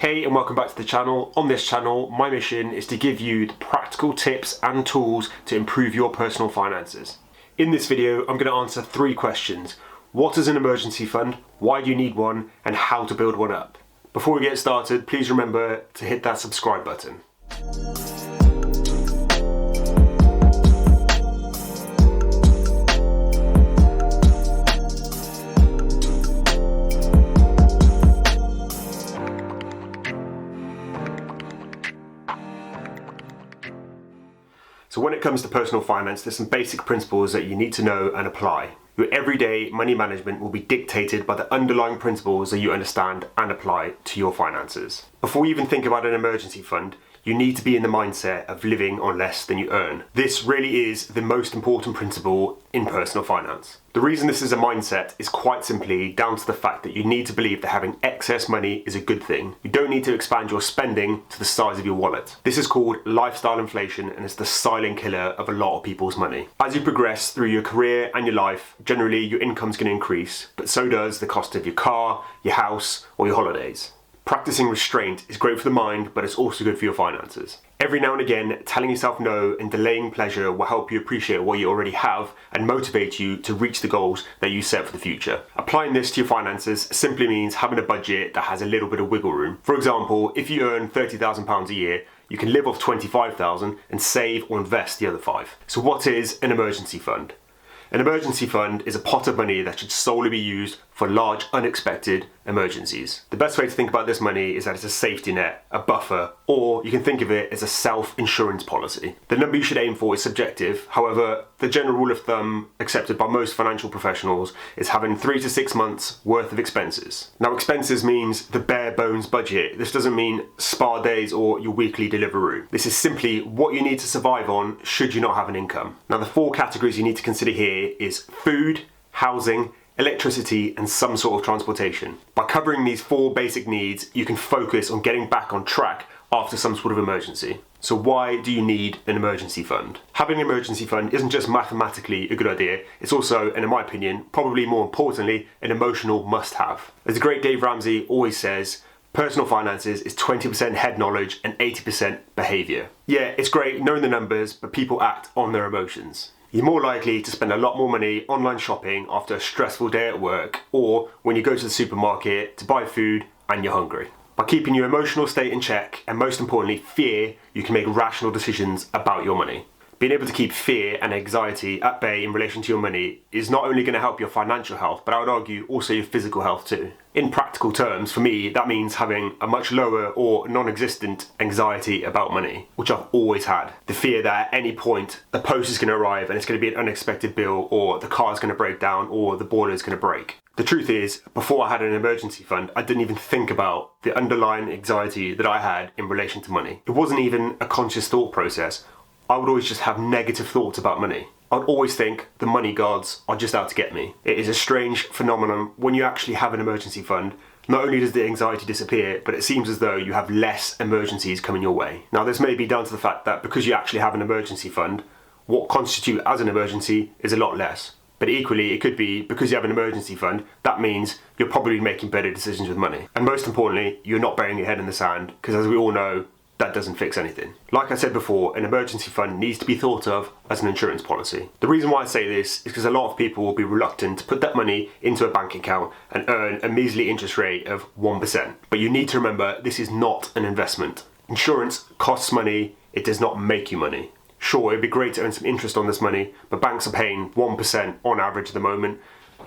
Hey and welcome back to the channel. On this channel, my mission is to give you the practical tips and tools to improve your personal finances. In this video, I'm going to answer 3 questions. What is an emergency fund? Why do you need one? And how to build one up. Before we get started, please remember to hit that subscribe button. So when it comes to personal finance, there's some basic principles that you need to know and apply. Your everyday money management will be dictated by the underlying principles that you understand and apply to your finances. Before you even think about an emergency fund, you need to be in the mindset of living on less than you earn. This really is the most important principle in personal finance. The reason this is a mindset is quite simply down to the fact that you need to believe that having excess money is a good thing. You don't need to expand your spending to the size of your wallet. This is called lifestyle inflation and it's the silent killer of a lot of people's money. As you progress through your career and your life, generally your income's going to increase, but so does the cost of your car, your house, or your holidays. Practicing restraint is great for the mind, but it's also good for your finances. Every now and again, telling yourself no and delaying pleasure will help you appreciate what you already have and motivate you to reach the goals that you set for the future. Applying this to your finances simply means having a budget that has a little bit of wiggle room. For example, if you earn £30,000 a year, you can live off £25,000 and save or invest the other 5. So what is an emergency fund? An emergency fund is a pot of money that should solely be used for large unexpected emergencies. The best way to think about this money is that it's a safety net, a buffer, or you can think of it as a self-insurance policy. The number you should aim for is subjective. However, the general rule of thumb accepted by most financial professionals is having 3 to 6 months worth of expenses. Now, expenses means the bare bones budget. This doesn't mean spa days or your weekly Deliveroo. This is simply what you need to survive on should you not have an income. Now, the 4 categories you need to consider here is food, housing, electricity, and some sort of transportation. By covering these 4 basic needs, you can focus on getting back on track after some sort of emergency. So why do you need an emergency fund? Having an emergency fund isn't just mathematically a good idea, it's also, and in my opinion, probably more importantly, an emotional must-have. As the great Dave Ramsey always says, personal finances is 20% head knowledge and 80% behaviour. Yeah, it's great knowing the numbers, but people act on their emotions. You're more likely to spend a lot more money online shopping after a stressful day at work or when you go to the supermarket to buy food and you're hungry. By keeping your emotional state in check and most importantly fear, you can make rational decisions about your money. Being able to keep fear and anxiety at bay in relation to your money is not only going to help your financial health, but I would argue also your physical health too. In practical terms, for me, that means having a much lower or non-existent anxiety about money, which I've always had. The fear that at any point the post is going to arrive and it's going to be an unexpected bill, or the car is going to break down, or the boiler is going to break. The truth is, before I had an emergency fund, I didn't even think about the underlying anxiety that I had in relation to money. It wasn't even a conscious thought process. I would always just have negative thoughts about money. I'd always think the money gods are just out to get me. It is a strange phenomenon when you actually have an emergency fund. Not only does the anxiety disappear, but it seems as though you have less emergencies coming your way. Now, this may be down to the fact that because you actually have an emergency fund, what constitutes as an emergency is a lot less. But equally, it could be because you have an emergency fund, that means you're probably making better decisions with money. And most importantly, you're not burying your head in the sand, because as we all know, that doesn't fix anything. Like I said before, an emergency fund needs to be thought of as an insurance policy. The reason why I say this is because a lot of people will be reluctant to put that money into a bank account and earn a measly interest rate of 1%. But you need to remember, this is not an investment. Insurance costs money, it does not make you money. Sure, it'd be great to earn some interest on this money, but banks are paying 1% on average at the moment,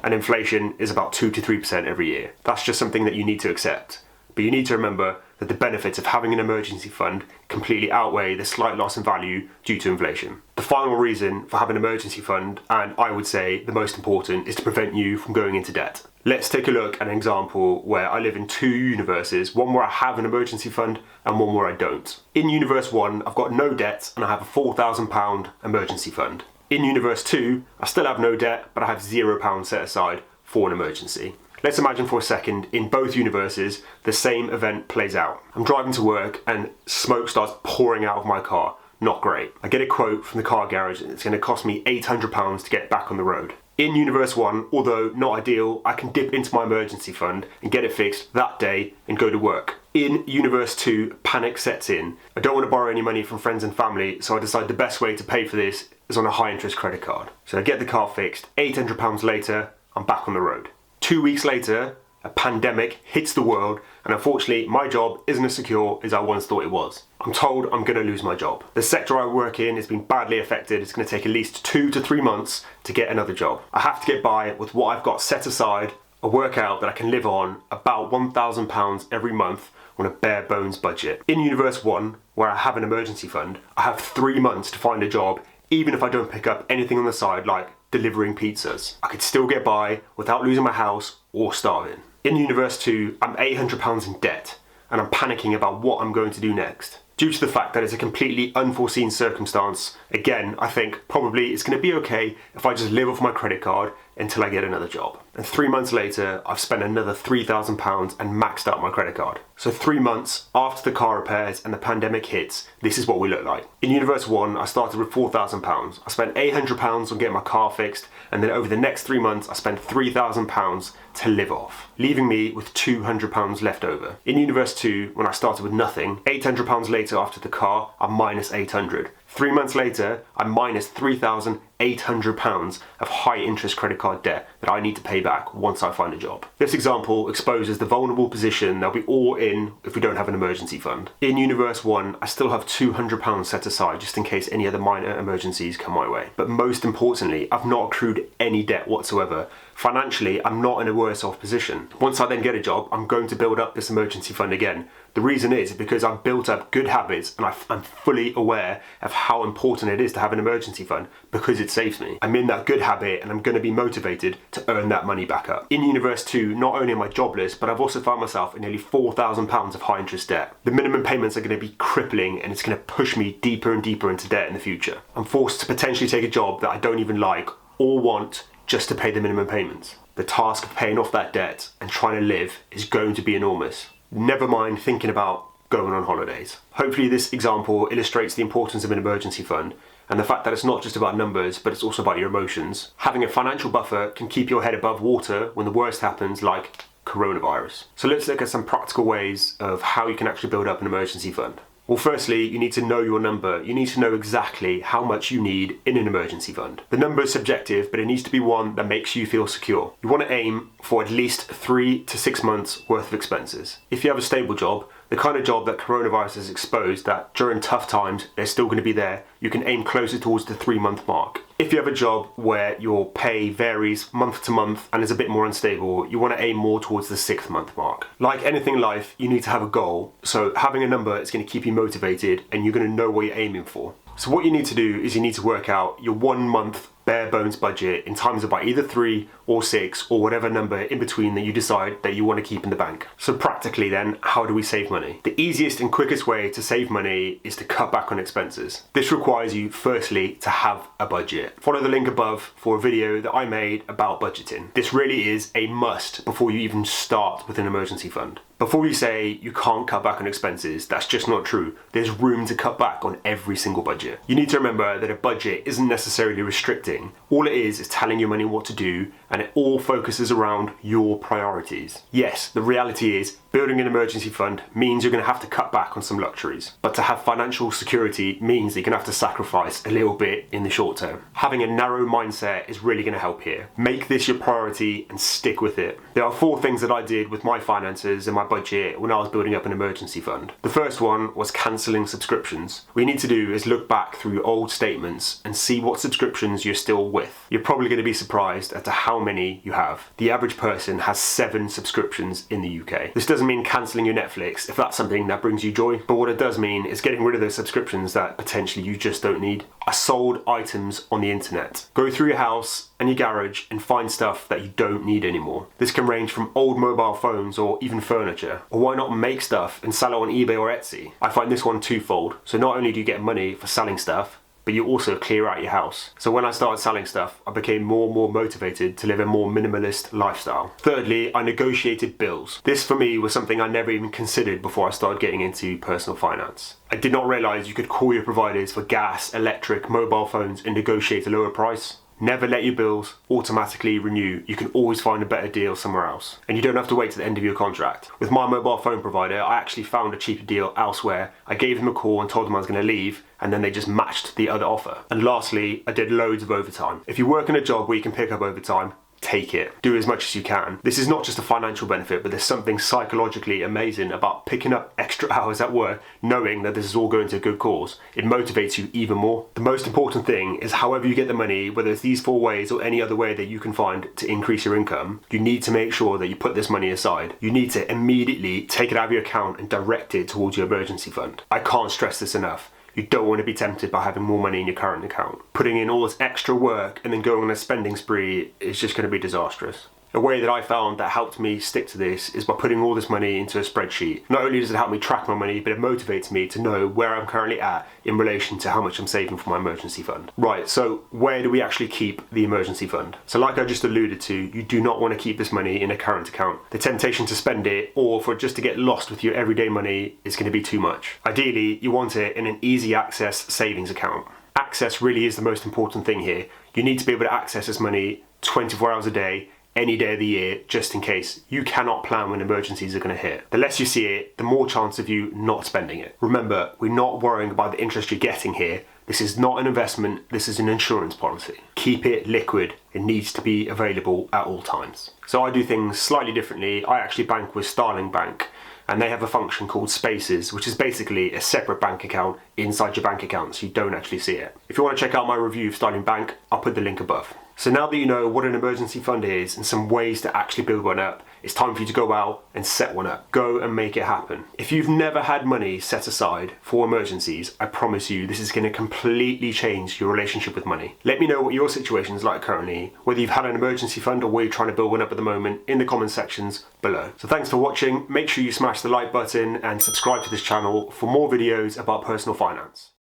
and inflation is about 2 to 3% every year. That's just something that you need to accept. But you need to remember that the benefits of having an emergency fund completely outweigh the slight loss in value due to inflation. The final reason for having an emergency fund, and I would say the most important, is to prevent you from going into debt. Let's take a look at an example where I live in 2 universes, one where I have an emergency fund and one where I don't. In universe 1, I've got no debt and I have a £4,000 emergency fund. In universe 2, I still have no debt, but I have £0 set aside for an emergency. Let's imagine for a second, in both universes, the same event plays out. I'm driving to work and smoke starts pouring out of my car. Not great. I get a quote from the car garage and it's going to cost me £800 to get back on the road. In Universe 1, although not ideal, I can dip into my emergency fund and get it fixed that day and go to work. In Universe 2, panic sets in. I don't want to borrow any money from friends and family, so I decide the best way to pay for this is on a high interest credit card. So I get the car fixed, £800 later, I'm back on the road. 2 weeks later, a pandemic hits the world, and unfortunately my job isn't as secure as I once thought it was. I'm told I'm going to lose my job. The sector I work in has been badly affected. It's going to take at least 2 to 3 months to get another job. I have to get by with what I've got set aside, a workout that I can live on about £1,000 every month on a bare bones budget. In Universe 1, where I have an emergency fund, I have 3 months to find a job, even if I don't pick up anything on the side like delivering pizzas. I could still get by without losing my house or starving. In Universe 2, I'm £800 in debt, and I'm panicking about what I'm going to do next. Due to the fact that it's a completely unforeseen circumstance, again, I think probably it's going to be okay if I just live off my credit card until I get another job. And 3 months later, I've spent another £3,000 and maxed out my credit card. So 3 months after the car repairs and the pandemic hits, this is what we look like. In Universe 1, I started with £4,000. I spent £800 on getting my car fixed, and then over the next 3 months, I spent £3,000 to live off, leaving me with £200 left over. In Universe 2, when I started with nothing, £800 later after the car, I'm minus £800. 3 months later, I'm minus £3,800 of high interest credit card debt that I need to pay back once I find a job. This example exposes the vulnerable position that we're all in if we don't have an emergency fund. In Universe 1, I still have £200 set aside just in case any other minor emergencies come my way. But most importantly, I've not accrued any debt whatsoever. Financially, I'm not in a worse off position. Once I then get a job, I'm going to build up this emergency fund again. The reason is because I've built up good habits and I'm fully aware of how important it is to have an emergency fund because it saves me. I'm in that good habit and I'm going to be motivated to earn that money back up. In Universe 2, not only am I jobless, but I've also found myself in nearly £4,000 of high interest debt. The minimum payments are going to be crippling and it's going to push me deeper and deeper into debt in the future. I'm forced to potentially take a job that I don't even like or want just to pay the minimum payments. The task of paying off that debt and trying to live is going to be enormous. Never mind thinking about going on holidays. Hopefully this example illustrates the importance of an emergency fund and the fact that it's not just about numbers, but it's also about your emotions. Having a financial buffer can keep your head above water when the worst happens, like coronavirus. So let's look at some practical ways of how you can actually build up an emergency fund. Well, firstly, you need to know your number. You need to know exactly how much you need in an emergency fund. The number is subjective, but it needs to be one that makes you feel secure. You want to aim for at least 3 to 6 months worth of expenses. If you have a stable job, the kind of job that coronavirus has exposed that during tough times, they're still going to be there, you can aim closer towards the 3-month mark. If you have a job where your pay varies month to month and is a bit more unstable, you want to aim more towards the 6th month mark. Like anything in life, you need to have a goal. So having a number is going to keep you motivated and you're going to know what you're aiming for. So what you need to do is you need to work out your 1 month bare bones budget in times of by either 3 or 6 or whatever number in between that you decide that you want to keep in the bank. So practically then, how do we save money? The easiest and quickest way to save money is to cut back on expenses. This requires you firstly to have a budget. Follow the link above for a video that I made about budgeting. This really is a must before you even start with an emergency fund. Before you say you can't cut back on expenses, that's just not true. There's room to cut back on every single budget. You need to remember that a budget isn't necessarily restricting. All it is telling your money what to do, and it all focuses around your priorities. Yes, the reality is building an emergency fund means you're going to have to cut back on some luxuries, but to have financial security means that you're going to have to sacrifice a little bit in the short term. Having a narrow mindset is really going to help here. Make this your priority and stick with it. There are 4 things that I did with my finances and my budget when I was building up an emergency fund. The first one was cancelling subscriptions. What you need to do is look back through your old statements and see what subscriptions you're still with. You're probably going to be surprised as to how many you have. The average person has 7 subscriptions in the UK. This doesn't mean cancelling your Netflix if that's something that brings you joy, but what it does mean is getting rid of those subscriptions that potentially you just don't need. I sold items on the internet. Go through your house and your garage and find stuff that you don't need anymore. This can range from old mobile phones or even furniture. Or why not make stuff and sell it on eBay or Etsy? I find this one twofold. So not only do you get money for selling stuff, but you also clear out your house. So when I started selling stuff, I became more and more motivated to live a more minimalist lifestyle. Thirdly, I negotiated bills. This for me was something I never even considered before I started getting into personal finance. I did not realise you could call your providers for gas, electric, mobile phones and negotiate a lower price. Never let your bills automatically renew. You can always find a better deal somewhere else. And you don't have to wait to the end of your contract. With my mobile phone provider, I actually found a cheaper deal elsewhere. I gave them a call and told them I was going to leave, and then they just matched the other offer. And lastly, I did loads of overtime. If you work in a job where you can pick up overtime, take it. Do as much as you can. This is not just a financial benefit, but there's something psychologically amazing about picking up extra hours at work, knowing that this is all going to a good cause. It motivates you even more. The most important thing is however you get the money, whether it's these 4 ways or any other way that you can find to increase your income, you need to make sure that you put this money aside. You need to immediately take it out of your account and direct it towards your emergency fund. I can't stress this enough. You don't want to be tempted by having more money in your current account. Putting in all this extra work and then going on a spending spree is just going to be disastrous. A way that I found that helped me stick to this is by putting all this money into a spreadsheet. Not only does it help me track my money, but it motivates me to know where I'm currently at in relation to how much I'm saving for my emergency fund. Right, so where do we actually keep the emergency fund? So like I just alluded to, you do not want to keep this money in a current account. The temptation to spend it or for it just to get lost with your everyday money is going to be too much. Ideally, you want it in an easy access savings account. Access really is the most important thing here. You need to be able to access this money 24 hours a day, any day of the year, just in case. You cannot plan when emergencies are going to hit. The less you see it, the more chance of you not spending it. Remember, we're not worrying about the interest you're getting here. This is not an investment, this is an insurance policy. Keep it liquid. It needs to be available at all times. So I do things slightly differently. I actually bank with Starling Bank, and they have a function called Spaces, which is basically a separate bank account inside your bank account, so you don't actually see it. If you want to check out my review of Starling Bank, I'll put the link above. So now that you know what an emergency fund is and some ways to actually build one up, it's time for you to go out and set one up. Go and make it happen. If you've never had money set aside for emergencies, I promise you this is going to completely change your relationship with money. Let me know what your situation is like currently, whether you've had an emergency fund or where you're trying to build one up at the moment, in the comment sections below. So thanks for watching. Make sure you smash the like button and subscribe to this channel for more videos about personal finance.